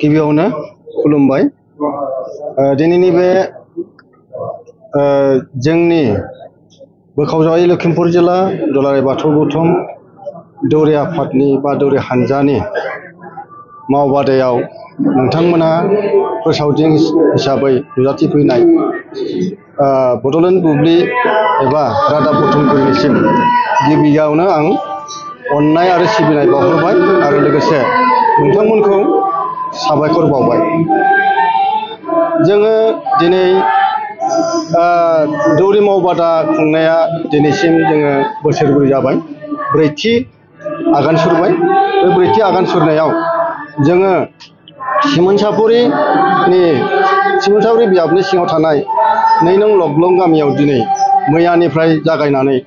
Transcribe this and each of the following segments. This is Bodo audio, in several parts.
गिबियावनो खुलुमबाय। दिनैनि बे जोंनि बोखावजायै लखिमपुर जिल्ला दुलाराय बाथौ गौथुम दौरि आफादनि बा दौरि हानजानि मावबादायाव नोंथांमोना फोसावदिं हिसाबै नुजाथिफैनाय बड'लेण्ड बुब्लि एबा रादाब बुथुमगिरिनिसिम गिबियावनो आं अननाय आरो सिबिनाय बावहरबाय आरो लोगोसे नोंथांमोनखौ साबायखर बावबाय। जोङो दिनै दौरि मावबादा खुंनाया दिनैसिम जोङो बोसोरब्रै जाबाय, ब्रैथि आगान सुरबाय। बे ब्रैथि आगान सुरनायाव जोङो सिमोनसापुरि बियाबनि सिङाव थानाय 2 नं लग्लं गामियाव दिनै मैयानिफ्राय जागायनानै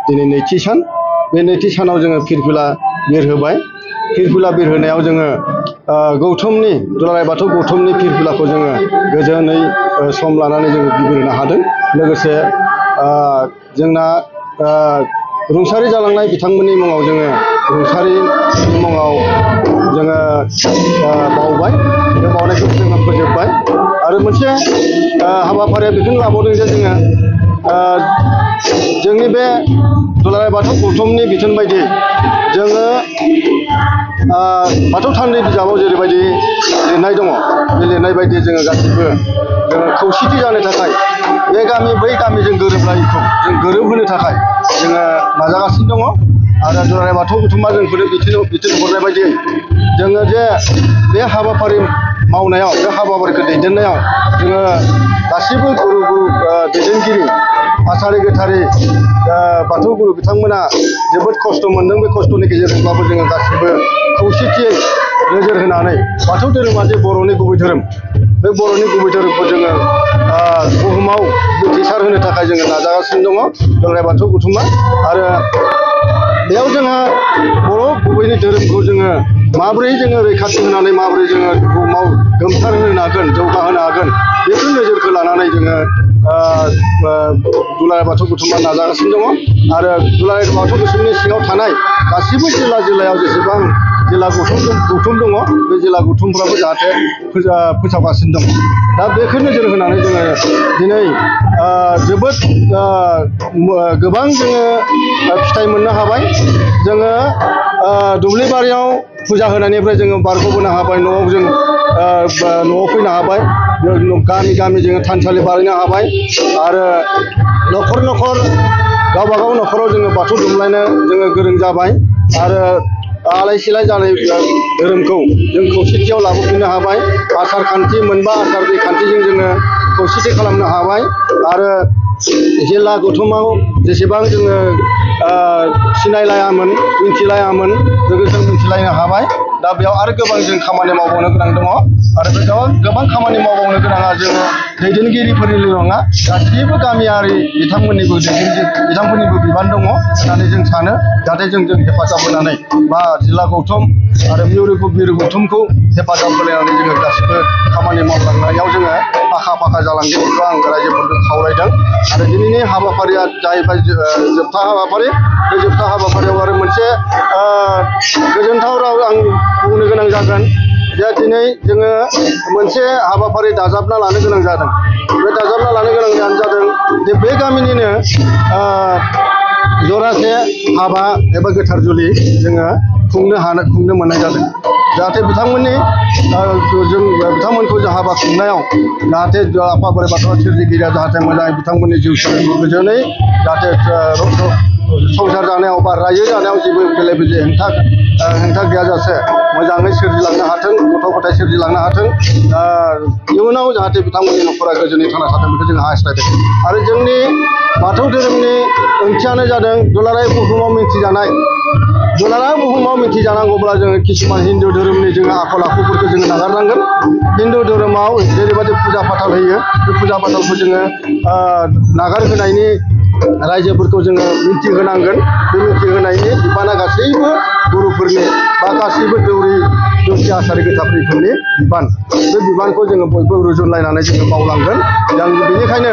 दिनै नैथि सान। बे नैथि सानाव जोङो फिरफिला बिरहोबाय। फिरफिला बिरहोनायाव जोङो गौथुमनि दुलाराय बाथौ गौथुमनि फिरफिलाखौ जोङो गोजोनै सम लानानै जोङो बिरहोनो हादों। लोगोसे जोंना रुंसारि जालांनाय बिथांमोननि मुङाव जोङो रुंसारिनि मुङाव जोङो बावबाय। बे बावनायखौ जोङो फोजोबबाय आरो मोनसे हाबाफारिया बेखौनो लाबावदों जे जोङो जोंनि बे दुलाराय बाथौ गौथुमनि बिथोन बायदि जोङो बाथौ थाननि बिजाबाव जेरैबायदि लिरनाय दङ, बे लिरनाय बायदि जोङो गासैबो जोङो खौसेथि जानो थाखाय बे गामि बै गामिजों गोरोबलायिखौ जों गोरोबहोनो थाखाय जोङो नाजागासिनो दङ। आरो दुलाराय बाथौ गौथुमा जोंखौनो बिथोन हरनाय बायदि जोङो जे बे हाबाफारि मावनायाव, बे हाबाफारिखौ दैदेननायाव जोङो गासैबो गुरु दैदेनगिरि आसारि गोथारि बाथौ गुरु बिथांमोना जोबोद खस्थ' मोन्दों। बे खस्थ'नि गेजेरजोंब्लाबो जोङो गासैबो खौसेथियै नोजोर होनानै बाथौ धोरोमा जे बर'नि गुबै धोरोम, बे बर'नि गुबै धोरोमखौ जोङो बुहुमाव मिथिसार होनो थाखाय जोङो नाजागासिनो दङ दुलाराय बाथौ गौथुमा। आरो बेयाव जोंहा बर' गुबैनि धोरोमखौ जोङो माबोरै जोङो रैखाथि होनानै माबोरै जोङो बुहुमाव गोमसार होनो हागोन, जौगाहोनो हागोन, बेफोर नोजोरखौ लानानै जोङो दुलाराय बाथौ गौथुमा नाजागासिनो दङ। आरो दुलाराय बाथौ गौथुमनि सिङाव थानाय गासैबो जिल्लायाव जेसेबां जिल्ला गौथुम दङ, बे जिल्ला गौथुमफ्राबो जाहाथे फोसाबगासिनो दङ। दा बेखौ नोजोर होनानै जोङो दिनै जोबोद गोबां जोङो फिथाइ मोननो हाबाय। जोङो दुब्लिबारियाव फुजा होनायनिफ्राय जोङो बारग'बोनो हाबाय, न'आव फैनो हाबाय, गामि गामि जोङो थानसालि बानायनो हाबाय आरो न'खर न'खर गावबागाव न'खराव जोङो बाथौ दुमलायनो जोङो गोरों जाबाय आरो आलाय सिलाय जानाय धोरोमखौ जों खौसेथियाव लाबोफिननो हाबाय। आसार खान्थि, मोनबा आसार खान्थिजों जोङो खौसेथि खालामनो हाबाय आरो जिल्ला गौथुमाव जेसेबां जोङो सिनायलायामोन, मिथिलायामोन, जों मिथिलायनो हाबाय। दा बेयाव आरो गोबां जों खामानि मावबावनो गोनां दङ आरो बे गोबां खामानि मावबावनो गोनाङा जोङो दैदेनगिरिफोरनिल' नङा, गासैबो गामियारि बिथांमोननिबो बिबान दङ होननानै जों सानो। जाहाथे जों हेफाजाब होनानै बा जिल्ला गौथुम आरो मिरु गौथुमखौ हेफाजाब होलायनानै जोङो गासैबो खामानि मावलांनायाव जोङो आखा फाखा जालांगोन, बेखौ आं रायजोफोरखौ खावलायदों। आरो दिनैनि हाबाफारिया जाहैबाय जोबथा हाबाफारि। बे जोबथा हाबाफारियाव आरो मोनसे गोजोनथाव राव आं बुंनो गोनां जागोन जे दिनै जोङो मोनसे हाबाफारि दाजाबना लानो गोनां जादों। बे दाजाबना लानो गोनां जादों जे बे गामिनिनो जरासे हाबा एबा गोथार जुलि जोङो खुंनो मोननाय जादों। जाहाथे बिथांमोनखौ हाबा खुंनायाव जाहाथे आफा बोराइ बाथौ सोरजिगिरिया जाहाथे मोजाङै बिथांमोननि जिउ सोलेरखौ गोजोनै जाहाथे संसार जानायाव बा रायजो जानायाव जेबो बेले बेजे हेंथा गैयाजासे मोजाङै सोरजिलांनो हाथों, गथ' गथाय सोरजिलांनो हाथों, इयुनाव जाहाथे बिथांमोननि न'खरा गोजोनै थांना थाथों, बेखौ जोङो हास्थायदों। आरो जोंनि बाथौ धोरोमनि ओंथियानो जादों दुलाराय बुहुमाव मिथिजानाय। दुलाराय बुहुमाव मिथिजानांगौब्ला जोङो किसुमान हिन्दु धोरोमनि जोङो आखल आखुफोरखौ जोङो नागारनांगोन। हिन्दु धोरोमाव जेरैबायदि फुजा फाथाल होयो, बे फुजा फाथालखौ जोङो नागारहोनायनि रायजोफोरखौ जोङो मिथिहोनांगोन। बे मिथिहोनायनि बिबाना गासैबो गुरुफोरनि बा गासैबो दौरि दुमसि आसारि गोथारफोरनि बिबान बे बिबानखौ जोङो बयबो रुजुनलायनानै जोङो मावलांगोन बेनिखायनो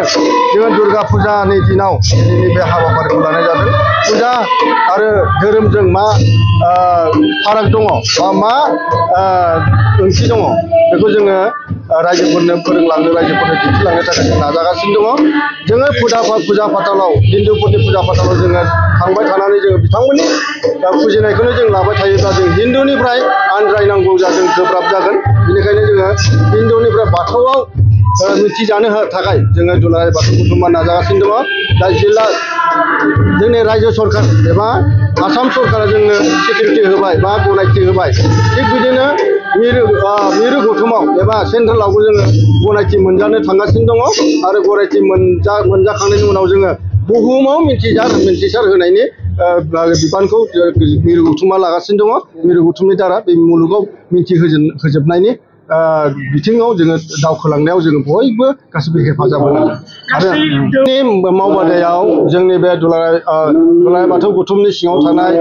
जोङो दुर्गा फुजानि दिनाव दिनैनि बे हाबाफारिखौ लानाय जादों फुजा आरो धोरोमजों मा फाराग दङ बा मा ओंथि दङ बेखौ जोङो रायजोफोरनो फोरोंलांनो रायजोफोरनो दिन्थिलांनो थाखाय जों नाजागासिनो दङ जोङो फुजा फाथालाव हिन्दुफोरनि फुजा फाथालाव जोङो थांबाय थानानै जोङो बिथांमोननि फुजिनायखौनो जों लाबाय थायोब्ला जों हिन्दुनिफ्राय आनज्रायनांगौ जागोन गोब्राब जागोन बेनिखायनो जोङो हिन्दुनिफ्राय बाथौआव मिथिजानो थाखाय जोङो दुलाराय बाथौ गौथुमा नाजागासिनो दङ दा जिल्ला जोंनि रायजो सरकार एबा आसाम सरकारा जोंनो सिकिउरिटि होबाय बा गनायथि होबाय थिग बिदिनो मिरु गौथुमाव एबा सेन्ट्रेलावबो जोङो गनायथि मोनजानो थांगासिनो दङ आरो गनायथि मोनजाखांनायनि उनाव जोङो बुहुमाव मिन्थिसार होनायनि बिबानखौ मिरु गौथुमा लागासिनो दङ मिरु गौथुमनि दारा बे मुलुगाव मिन्थिहोजोबनायनि बिथिङाव जोङो दावखोलांनायाव जोङो बयबो गासिबो हेफाजाब होनांगोन आरो जोंनि मावबादायाव जोंनि बे दुलाराय बाथौ गौथुमनि सिङाव थानाय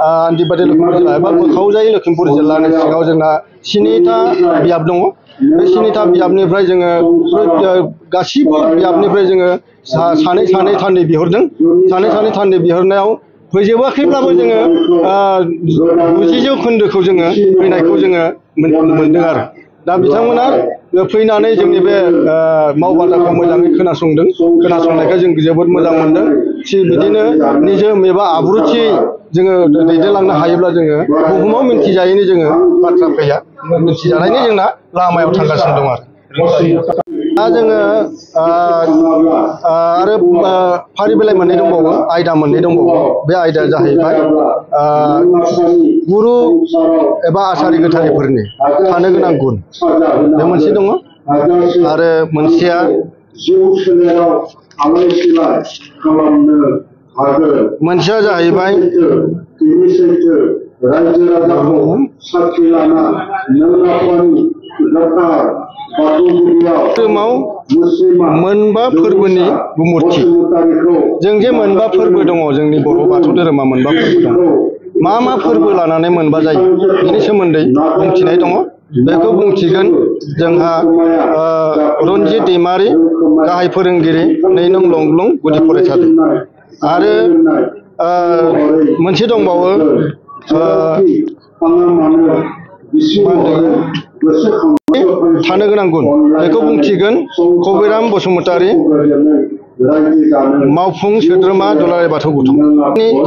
आन्दिबादि लखिमपुर जिल्ला एबा मोखावजाय लखिमपुर जिल्लानि सिङाव जोंना 7टा बियाब दङ बे 7टा बियाबनिफ्राय जोङो गासिबो बियाबनिफ्राय जोङो सानै थान्दै बिहरदों सानै थान्दै बिहरनायाव फैजोबाखैब्लाबो जोङो 90% जोङो फैनायखौ जोङो मोनदों आरो दा बिथांमोना फैनानै जोंनि बे मावबादाखौ मोजाङै खोनासंनायखाय जों जोबोद मोजां मोनदों थिग बिदिनो निजोम एबा आब्रुथियै जोङो दैदेनलांनो हायोब्ला जोङो बुहुमाव मिन्थिजायैनि जोङो बाथ्रा फैया मिन्थिजानायनि जोंना लामायाव थांगासिनो दं आरो दा जोङो आरो फारि बिलाइ मोननै दंबावो आयदा मोननै दंबावो बे आयदाया जाहैबाय गुरु एबा आसारि गोथारिफोरनि थानो गोनां गुन बे मोनसे दङ आरो मोनसेया मोनसेया जाहैबाय धोरोमाव मोनबा फोरबोनि बुंफोरथि जों जे मोनबा फोरबो दङ जोंनि बर' बाथौ धोरोमा मोनबा फोरबो दङ मा फोरबो लानानै मोनबा जायो बेनि सोमोन्दै बुंथिनाय दङ बेखौ बुंथिगोन जोंहा रन्जित दैमारि गाहाय फोरोंगिरि 2 नं लंग्लं गुदि फरायसालि आरो मोनसे दंबावो थानो गोनां गुन बेखौ बुंथिगोन कबिराम बसुमतारी मावफुं सोद्रोमा दुलाराय बाथौ गौथुम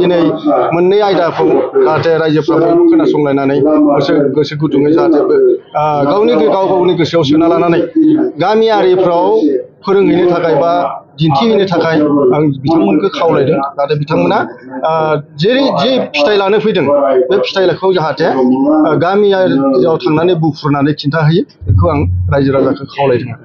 दिनै मोननै आयदाखौ जाहाथे रायजोफ्रा बयबो खोनासंलायनानै गोसो गुदुङै जाहाथे गाव गावनि गोसोआव सोना लानानै गामियारिफ्राव फोरोंहैनो थाखाय बा दिन्थिहैनो थाखाय आं बिथांमोनखौ खावलायदों जाहाथे बिथांमोना जे फिथाइ लानो फैदों बे फिथाइखौ जाहाथे गामियारियाव थांनानै बुंफुरनानै खिन्थाहैयो बेखौ आं रायजो राजाखौ खावलायदों।